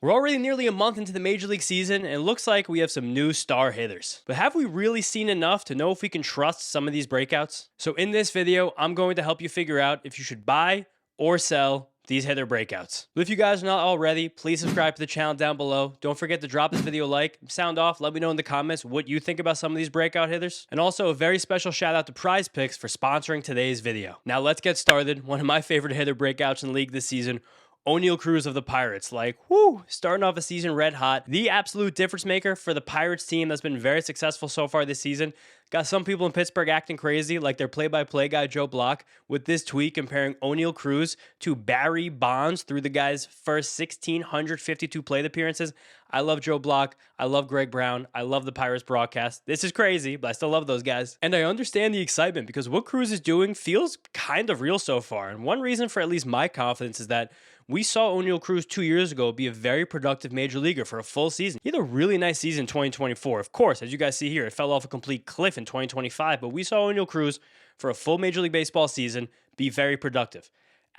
We're already nearly a month into the Major League season, and it looks like we have some new star hitters. But have we really seen enough to know if we can trust some of these breakouts? So in this video, I'm going to help you figure out if you should buy or sell these hitter breakouts. But if you guys are not already, please subscribe to the channel down below. Don't forget to drop this video a like, sound off, let me know in the comments what you think about some of these breakout hitters. And also a very special shout out to Prize Picks for sponsoring today's video. Now let's get started. One of my favorite hitter breakouts in the league this season, Oneil Cruz of the Pirates. Like, whoo, starting off a season red hot. The absolute difference maker for the Pirates team that's been very successful so far this season. Got some people in Pittsburgh acting crazy, like their play-by-play guy, Joe Block, with this tweet comparing Oneil Cruz to Barry Bonds through the guy's first 1,652 plate appearances. I love Joe Block. I love Greg Brown. I love the Pirates broadcast. This is crazy, but I still love those guys. And I understand the excitement because what Cruz is doing feels kind of real so far. And one reason for at least my confidence is that we saw Oneil Cruz 2 years ago be a very productive major leaguer for a full season. He had a really nice season in 2024. Of course, as you guys see here, it fell off a complete cliff in 2025, but we saw Oneil Cruz for a full Major League Baseball season be very productive.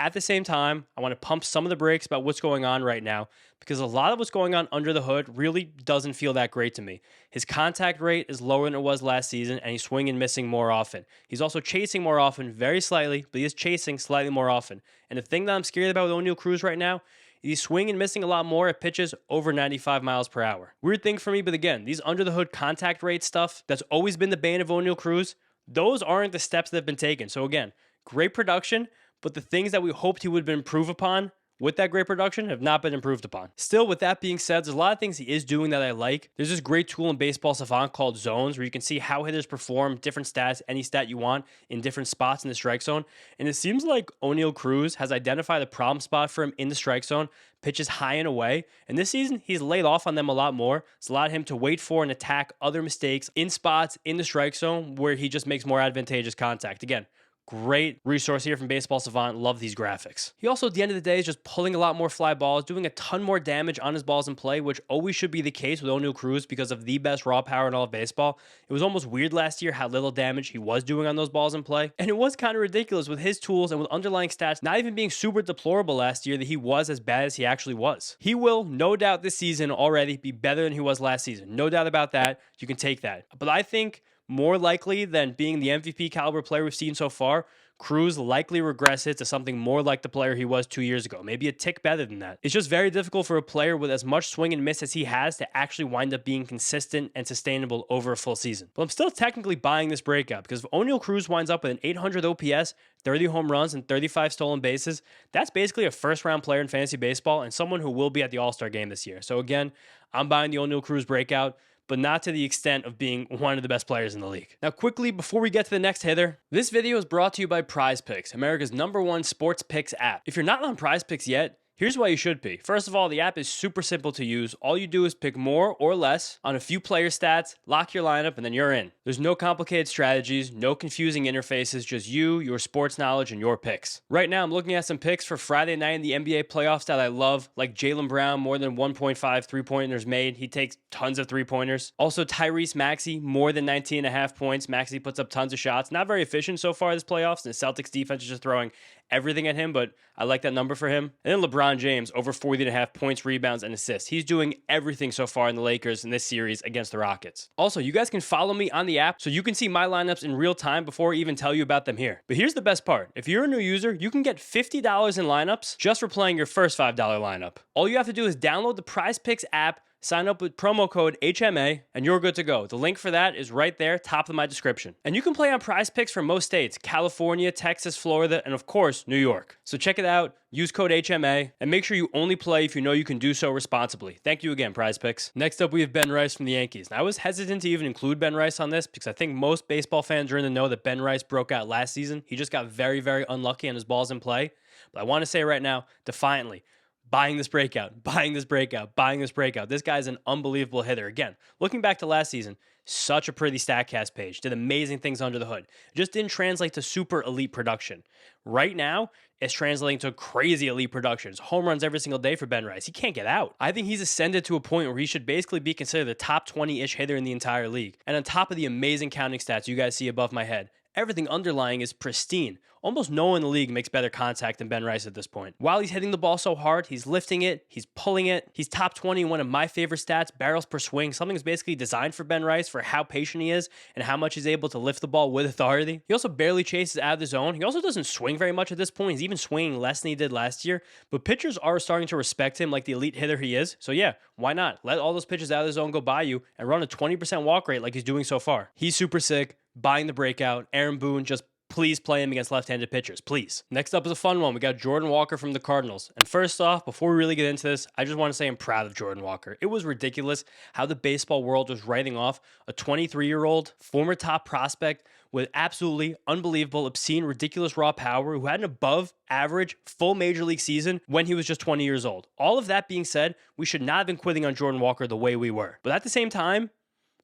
At the same time, I want to pump some of the brakes about what's going on right now because a lot of what's going on under the hood really doesn't feel that great to me. His contact rate is lower than it was last season, and he's swinging and missing more often. He's also chasing more often, very slightly, but he is chasing slightly more often. And the thing that I'm scared about with Oneil Cruz right now, he's swinging and missing a lot more at pitches over 95 miles per hour. Weird thing for me, but again, these under the hood contact rate stuff, that's always been the bane of Oneil Cruz. Those aren't the steps that have been taken. So again, great production, but the things that we hoped he would improve upon with that great production have not been improved upon. Still, with that being said, there's a lot of things he is doing that I like. There's this great tool in Baseball Savant called Zones where you can see how hitters perform, different stats, any stat you want in different spots in the strike zone. And it seems like Oneil Cruz has identified a problem spot for him in the strike zone, pitches high and away. And this season, he's laid off on them a lot more. It's allowed him to wait for and attack other mistakes in spots in the strike zone where he just makes more advantageous contact. Again, great resource here from Baseball Savant. Love these graphics. He also, at the end of the day, is just pulling a lot more fly balls, doing a ton more damage on his balls in play, which always should be the case with Oneil Cruz because of the best raw power in all of baseball. It was almost weird last year how little damage he was doing on those balls in play. And it was kind of ridiculous with his tools and with underlying stats not even being super deplorable last year that he was as bad as he actually was. He will, no doubt this season already, be better than he was last season. No doubt about that. You can take that. But I think more likely than being the MVP caliber player we've seen so far, Cruz likely regresses to something more like the player he was 2 years ago, maybe a tick better than that. It's just very difficult for a player with as much swing and miss as he has to actually wind up being consistent and sustainable over a full season. But I'm still technically buying this breakout because if Oneil Cruz winds up with an 800 OPS, 30 home runs, and 35 stolen bases, that's basically a first-round player in fantasy baseball and someone who will be at the All-Star game this year. So again, I'm buying the Oneil Cruz breakout, but not to the extent of being one of the best players in the league. Now, quickly, before we get to the next hitter, this video is brought to you by Prize Picks, America's #1 sports picks app. If you're not on Prize Picks yet, here's why you should be. First of all, the app is super simple to use. All you do is pick more or less on a few player stats, lock your lineup, and then you're in. There's no complicated strategies, no confusing interfaces, just you, your sports knowledge, and your picks. Right now, I'm looking at some picks for Friday night in the NBA playoffs that I love, like Jaylen Brown, more than 1.5 three-pointers made. He takes tons of three-pointers. Also, Tyrese Maxey, more than 19.5 points. Maxey puts up tons of shots. Not very efficient so far this playoffs, and the Celtics defense is just throwing everything at him, but I like that number for him. And then LeBron James, over 40.5 points, rebounds, and assists. He's doing everything so far in the Lakers in this series against the Rockets. Also, you guys can follow me on the app so you can see my lineups in real time before I even tell you about them here. But here's the best part. If you're a new user, you can get $50 in lineups just for playing your first $5 lineup. All you have to do is download the Prize Picks app, sign up with promo code HMA, and you're good to go. The link for that is right there, top of my description. And you can play on Prize Picks from most states: California, Texas, Florida, and of course, New York. So check it out, use code HMA, and make sure you only play if you know you can do so responsibly. Thank you again, Prize Picks. Next up, we have Ben Rice from the Yankees. Now, I was hesitant to even include Ben Rice on this because I think most baseball fans are in the know that Ben Rice broke out last season. He just got very, very unlucky on his balls in play. But I want to say right now, defiantly, buying this breakout, buying this breakout, buying this breakout. This guy's an unbelievable hitter. Again, looking back to last season, such a pretty StatCast page. Did amazing things under the hood. Just didn't translate to super elite production. Right now, it's translating to crazy elite productions. Home runs every single day for Ben Rice. He can't get out. I think he's ascended to a point where he should basically be considered the top 20-ish hitter in the entire league. And on top of the amazing counting stats you guys see above my head, everything underlying is pristine. almost no one in the league makes better contact than Ben Rice at this point. While he's hitting the ball so hard, he's lifting it, he's pulling it. He's top 20 in one of my favorite stats, barrels per swing. Something that's basically designed for Ben Rice for how patient he is and how much he's able to lift the ball with authority. He also barely chases out of the zone. He also doesn't swing very much at this point. He's even swinging less than he did last year. But pitchers are starting to respect him like the elite hitter he is. So yeah, why not? Let all those pitches out of the zone go by you and run a 20% walk rate like he's doing so far. He's super sick. Buying the breakout. Aaron Boone, just please play him against left-handed pitchers, please. Next up is a fun one. We got Jordan Walker from the Cardinals. And first off, before we really get into this, I just want to say I'm proud of Jordan Walker. It was ridiculous how the baseball world was writing off a 23-year-old former top prospect with absolutely unbelievable, obscene, ridiculous raw power who had an above average full major league season when he was just 20 years old. All of that being said, we should not have been quitting on Jordan Walker the way we were. But at the same time,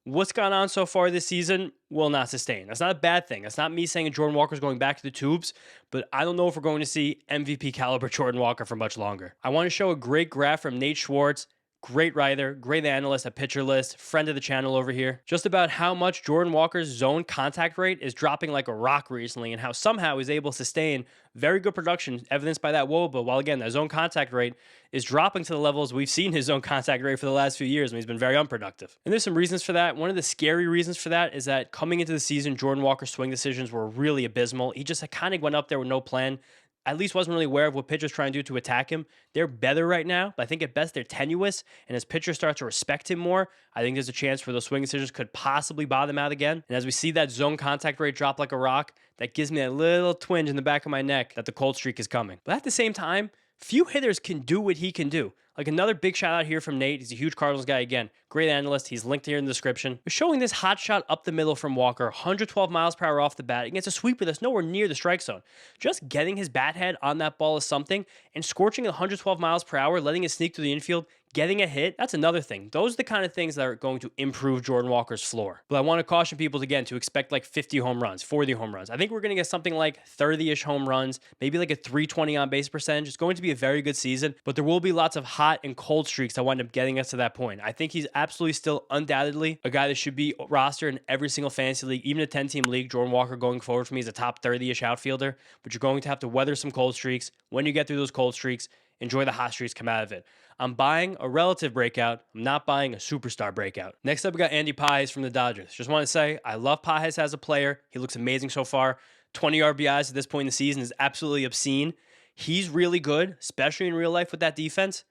what's gone on so far this season will not sustain. That's not a bad thing. That's not me saying Jordan Walker's going back to the tubes, but I don't know if we're going to see MVP caliber Jordan Walker for much longer. I want to show a great graph from Nate Schwartz, great writer, great analyst at Pitcher List, friend of the channel over here, just about how much Jordan Walker's zone contact rate is dropping like a rock recently and how somehow he's able to sustain very good production, evidenced by that WOBA, while again, that zone contact rate is dropping to the levels we've seen his zone contact rate for the last few years when he's been very unproductive. And there's some reasons for that. One of the scary reasons for that is that coming into the season, Jordan Walker's swing decisions were really abysmal. He just kind of went up there with no plan. At least wasn't really aware of what pitchers trying to do to attack him. They're better right now, but I think at best they're tenuous. And as pitchers start to respect him more, I think there's a chance for those swing decisions could possibly bottom him out again. And as we see that zone contact rate drop like a rock, that gives me a little twinge in the back of my neck that the cold streak is coming. But at the same time, few hitters can do what he can do. Like another big shout out here from Nate. He's a huge Cardinals guy again. Great analyst. He's linked here in the description. We're showing this hot shot up the middle from Walker, 112 miles per hour off the bat against a sweeper that's nowhere near the strike zone. Just getting his bat head on that ball is something, and scorching at 112 miles per hour, letting it sneak through the infield, getting a hit, that's another thing. Those are the kind of things that are going to improve Jordan Walker's floor. But I want to caution people again to expect like 50 home runs, 40 home runs. I think we're going to get something like 30-ish home runs, maybe like a 320 on base percentage. It's going to be a very good season, but there will be lots of hot and cold streaks that wind up getting us to that point. I think he's absolutely still undoubtedly a guy that should be rostered in every single fantasy league, even a 10-team league. Jordan Walker going forward for me is a top 30-ish outfielder, but you're going to have to weather some cold streaks. When you get through those cold streaks, enjoy the hot streaks come out of it. I'm buying a relative breakout. I'm not buying a superstar breakout. Next up, we got Andy Pages from the Dodgers. Just want to say, I love Pages as a player. He looks amazing so far. 20 RBIs at this point in the season is absolutely obscene. He's really good, especially in real life with that defense,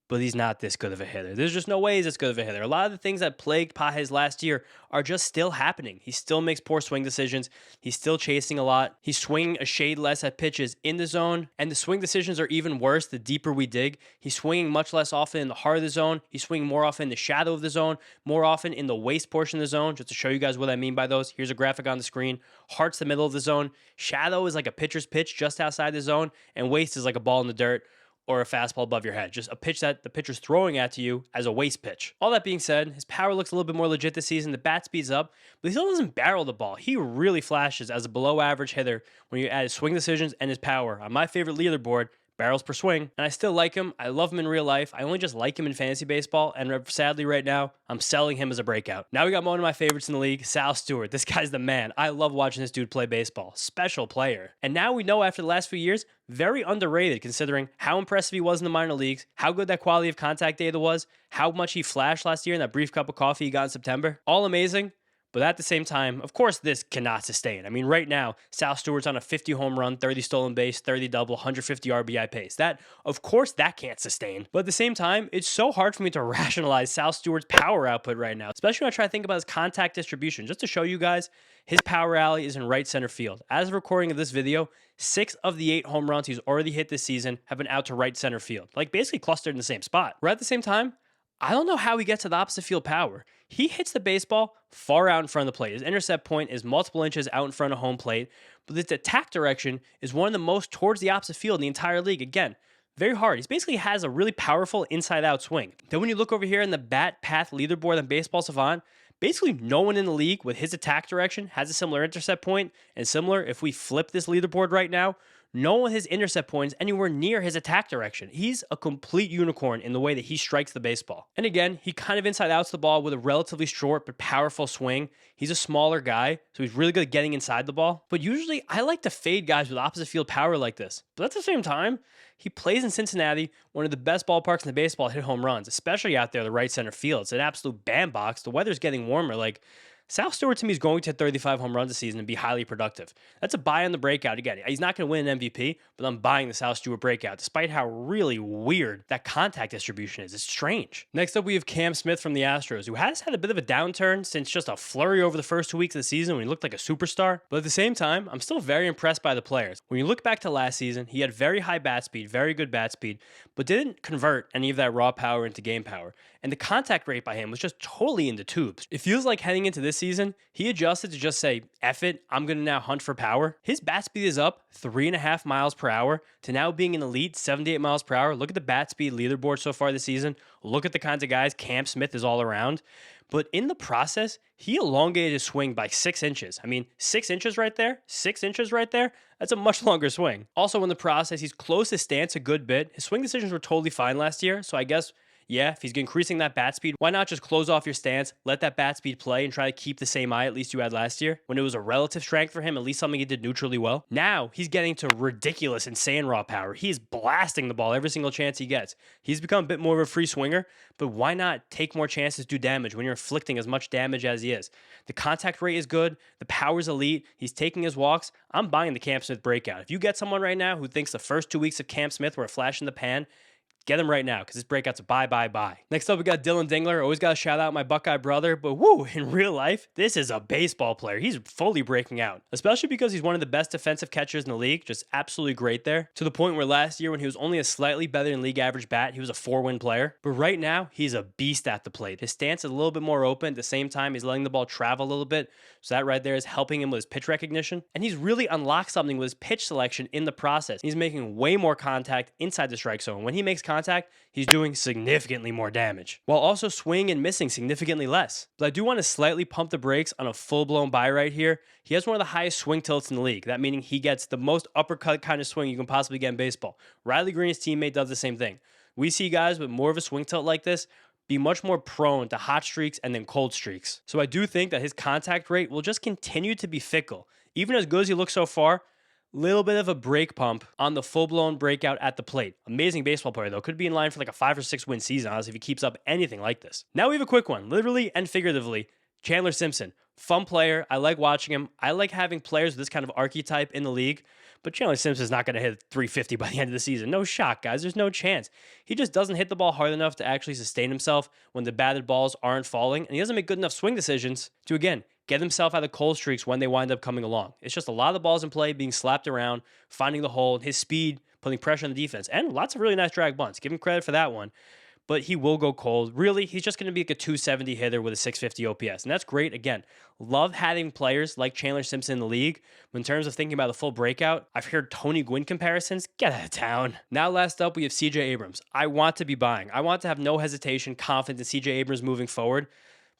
but he's not this good of a hitter. There's just no way he's this good of a hitter. A lot of the things that plagued Pages last year are just still happening. He still makes poor swing decisions. He's still chasing a lot. He's swinging a shade less at pitches in the zone, and the swing decisions are even worse the deeper we dig. He's swinging much less often in the heart of the zone. He's swinging more often in the shadow of the zone, more often in the waist portion of the zone. Just to show you guys what I mean by those, here's a graphic on the screen. Heart's the middle of the zone. Shadow is like a pitcher's pitch just outside the zone, and waist is like a ball in the dirt or a fastball above your head. Just a pitch that the pitcher's throwing at you as a waist pitch. All that being said, his power looks a little bit more legit this season. The bat speeds up, but he still doesn't barrel the ball. He really flashes as a below average hitter when you add his swing decisions and his power. On my favorite leaderboard, barrels per swing, and I still like him. I love him in real life. I only just like him in fantasy baseball, and sadly right now, I'm selling him as a breakout. Now we got one of my favorites in the league, Sal Stewart. This guy's the man. I love watching this dude play baseball. Special player. And now we know after the last few years, very underrated considering how impressive he was in the minor leagues, how good that quality of contact data was, how much he flashed last year in that brief cup of coffee he got in September. All amazing. But at the same time, of course, this cannot sustain. I mean, right now, Sal Stewart's on a 50 home run, 30 stolen base, 30 double, 150 RBI pace. Of course, that can't sustain. But at the same time, it's so hard for me to rationalize Sal Stewart's power output right now, especially when I try to think about his contact distribution. Just to show you guys, his power alley is in right center field. As of recording of this video, 6 of the 8 home runs he's already hit this season have been out to right center field, like basically clustered in the same spot. Right at the same time, I don't know how he gets to the opposite field power. He hits the baseball far out in front of the plate. His intercept point is multiple inches out in front of home plate, but his attack direction is one of the most towards the opposite field in the entire league. Again, very hard. He basically has a really powerful inside-out swing. Then when you look over here in the bat path leaderboard on Baseball Savant, basically no one in the league with his attack direction has a similar intercept point, and similar, if we flip this leaderboard right now, no one with his intercept points anywhere near his attack direction. He's a complete unicorn in the way that he strikes the baseball. And again, he kind of inside outs the ball with a relatively short but powerful swing. He's a smaller guy, so he's really good at getting inside the ball. But usually I like to fade guys with opposite field power like this. But at the same time, he plays in Cincinnati, one of the best ballparks in the baseball to hit home runs, especially out there the right center field. It's an absolute bandbox. The weather's getting warmer. Like, Sal Stewart to me is going to hit 35 home runs a season and be highly productive. That's a buy on the breakout. Again, he's not going to win an MVP, but I'm buying the Sal Stewart breakout, despite how really weird that contact distribution is. It's strange. Next up, we have Cam Smith from the Astros, who has had a bit of a downturn since just a flurry over the first 2 weeks of the season when he looked like a superstar. But at the same time, I'm still very impressed by the players. When you look back to last season, he had very high bat speed, very good bat speed, but didn't convert any of that raw power into game power. And the contact rate by him was just totally in the tubes. It feels like heading into this season, he adjusted to just say, F it, I'm going to now hunt for power. His bat speed is up 3.5 miles per hour to now being an elite 78 miles per hour. Look at the bat speed leaderboard so far this season. Look at the kinds of guys Cam Smith is all around. But in the process, he elongated his swing by 6 inches. I mean, 6 inches right there, 6 inches right there. That's a much longer swing. Also in the process, he's closed his stance a good bit. His swing decisions were totally fine last year. So I guess, yeah, if he's increasing that bat speed, why not just close off your stance, let that bat speed play, and try to keep the same eye at least you had last year when it was a relative strength for him, at least something he did neutrally well. Now he's getting to ridiculous, insane raw power. He's blasting the ball every single chance he gets. He's become a bit more of a free swinger, but why not take more chances to do damage when you're inflicting as much damage as he is? The contact rate is good. The power's elite. He's taking his walks. I'm buying the Cam Smith breakout. If you get someone right now who thinks the first 2 weeks of Cam Smith were a flash in the pan, get him right now because this breakout's a buy, buy, buy. Next up, we got Dillon Dingler. Always got to shout out my Buckeye brother, but woo, in real life, this is a baseball player. He's fully breaking out, especially because he's one of the best defensive catchers in the league. Just absolutely great there. To the point where last year, when he was only a slightly better than league average bat, he was a 4-win player. But right now, he's a beast at the plate. His stance is a little bit more open. At the same time, he's letting the ball travel a little bit. So that right there is helping him with his pitch recognition. And he's really unlocked something with his pitch selection in the process. He's making way more contact inside the strike zone. When he makes contact, he's doing significantly more damage, while also swinging and missing significantly less. But I do want to slightly pump the brakes on a full-blown buy right here. He has one of the highest swing tilts in the league. That meaning he gets the most uppercut kind of swing you can possibly get in baseball. Riley Green, his teammate, does the same thing. We see guys with more of a swing tilt like this be much more prone to hot streaks and then cold streaks. So I do think that his contact rate will just continue to be fickle. Even as good as he looks so far, little bit of a brake pump on the full-blown breakout at the plate. Amazing baseball player, though. Could be in line for like a 5 or 6 win season, honestly, if he keeps up anything like this. Now we have a quick one, literally and figuratively. Chandler Simpson. Fun player. I like watching him. I like having players with this kind of archetype in the league. But Chandler Simpson's not going to hit 350 by the end of the season. No shot, guys. There's no chance. He just doesn't hit the ball hard enough to actually sustain himself when the batted balls aren't falling. And he doesn't make good enough swing decisions to, again, get himself out of cold streaks when they wind up coming along. It's just a lot of the balls in play being slapped around, finding the hole, his speed, putting pressure on the defense, and lots of really nice drag bunts. Give him credit for that one. But he will go cold. Really, he's just going to be like a 270 hitter with a 650 OPS. And that's great. Again, love having players like Chandler Simpson in the league. But in terms of thinking about the full breakout, I've heard Tony Gwynn comparisons. Get out of town. Now, last up, we have CJ Abrams. I want to be buying. I want to have no hesitation, confidence in CJ Abrams moving forward.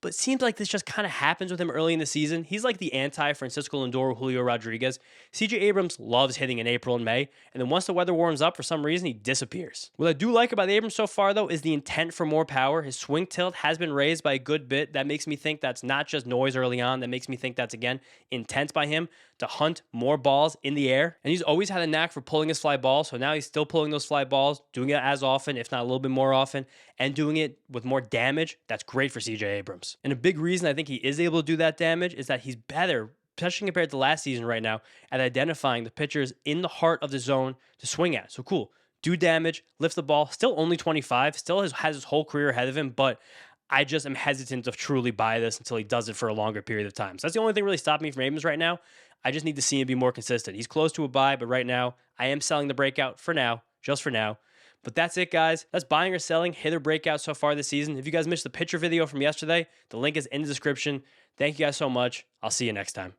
But it seems like this just kind of happens with him early in the season. He's like the anti-Francisco Lindor or Julio Rodriguez. CJ Abrams loves hitting in April and May, and then once the weather warms up, for some reason, he disappears. What I do like about Abrams so far, though, is the intent for more power. His swing tilt has been raised by a good bit. That makes me think that's not just noise early on. That makes me think that's, again, intent by him to hunt more balls in the air. And he's always had a knack for pulling his fly balls, so now he's still pulling those fly balls, doing it as often, if not a little bit more often, and doing it with more damage. That's great for CJ Abrams. And a big reason I think he is able to do that damage is that he's better, especially compared to last season right now, at identifying the pitchers in the heart of the zone to swing at. So cool. Do damage, lift the ball, still only 25, still has his whole career ahead of him, but I just am hesitant to truly buy this until he does it for a longer period of time. So that's the only thing really stopping me from Abrams right now. I just need to see him be more consistent. He's close to a buy, but right now, I am selling the breakout for now, just for now. But that's it, guys. That's buying or selling hitter breakout so far this season. If you guys missed the pitcher video from yesterday, the link is in the description. Thank you guys so much. I'll see you next time.